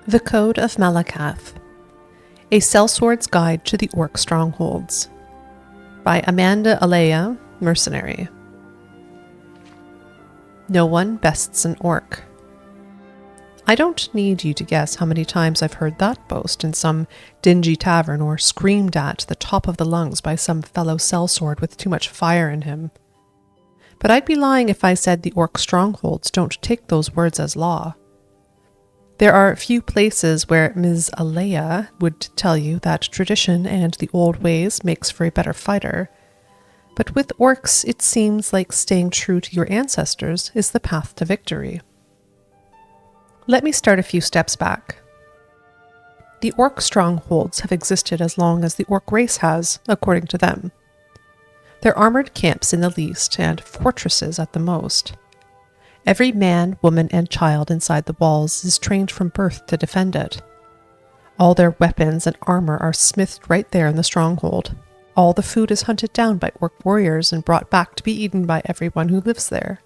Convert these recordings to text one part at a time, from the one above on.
The Code of Malacath, A Sellsword's Guide to the Orc Strongholds, by Amanda Alleia, Mercenary. No one bests an orc. I don't need you to guess how many times I've heard that boast in some dingy tavern or screamed at the top of the lungs by some fellow sellsword with too much fire in him. But I'd be lying if I said the orc strongholds don't take those words as law. There are few places where Ms. Alleia would tell you that tradition and the old ways makes for a better fighter, but with orcs it seems like staying true to your ancestors is the path to victory. Let me start a few steps back. The orc strongholds have existed as long as the orc race has, according to them. They're armored camps in the least, and fortresses at the most. Every man, woman, and child inside the walls is trained from birth to defend it. All their weapons and armor are smithed right there in the stronghold. All the food is hunted down by orc warriors and brought back to be eaten by everyone who lives there.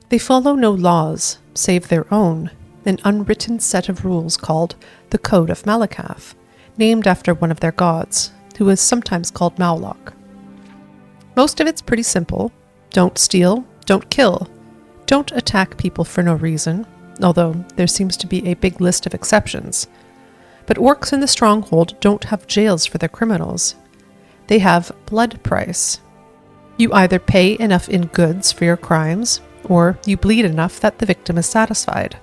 They follow no laws, save their own, an unwritten set of rules called the Code of Malacath, named after one of their gods, who is sometimes called Mauloc. Most of it's pretty simple. Don't steal, don't kill. Don't attack people for no reason, although there seems to be a big list of exceptions. But orcs in the stronghold don't have jails for their criminals. They have blood price. You either pay enough in goods for your crimes, or you bleed enough that the victim is satisfied.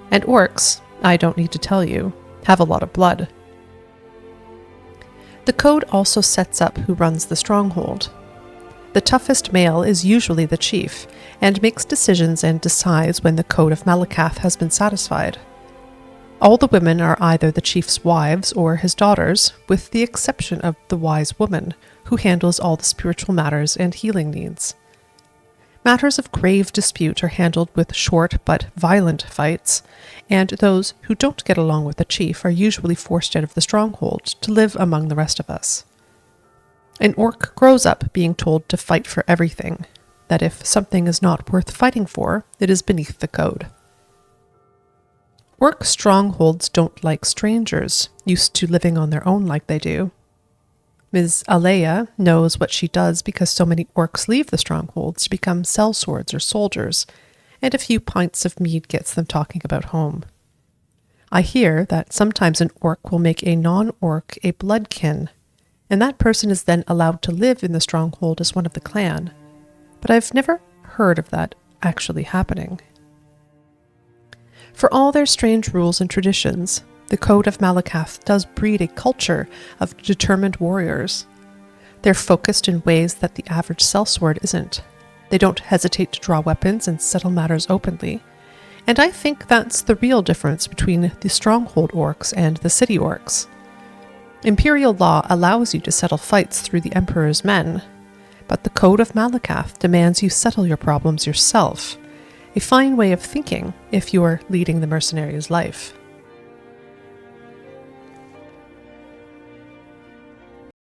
And orcs, I don't need to tell you, have a lot of blood. The code also sets up who runs the stronghold. The toughest male is usually the chief, and makes decisions and decides when the Code of Malacath has been satisfied. All the women are either the chief's wives or his daughters, with the exception of the wise woman, who handles all the spiritual matters and healing needs. Matters of grave dispute are handled with short but violent fights, and those who don't get along with the chief are usually forced out of the stronghold to live among the rest of us. An orc grows up being told to fight for everything, that if something is not worth fighting for, it is beneath the code. Orc strongholds don't like strangers, used to living on their own like they do. Ms. Alleia knows what she does because so many orcs leave the strongholds to become sellswords or soldiers, and a few pints of mead gets them talking about home. I hear that sometimes an orc will make a non-orc a bloodkin, and that person is then allowed to live in the stronghold as one of the clan. But I've never heard of that actually happening. For all their strange rules and traditions, the Code of Malacath does breed a culture of determined warriors. They're focused in ways that the average sellsword isn't. They don't hesitate to draw weapons and settle matters openly. And I think that's the real difference between the stronghold orcs and the city orcs. Imperial law allows you to settle fights through the Emperor's men, but the Code of Malacath demands you settle your problems yourself, a fine way of thinking if you're leading the mercenary's life.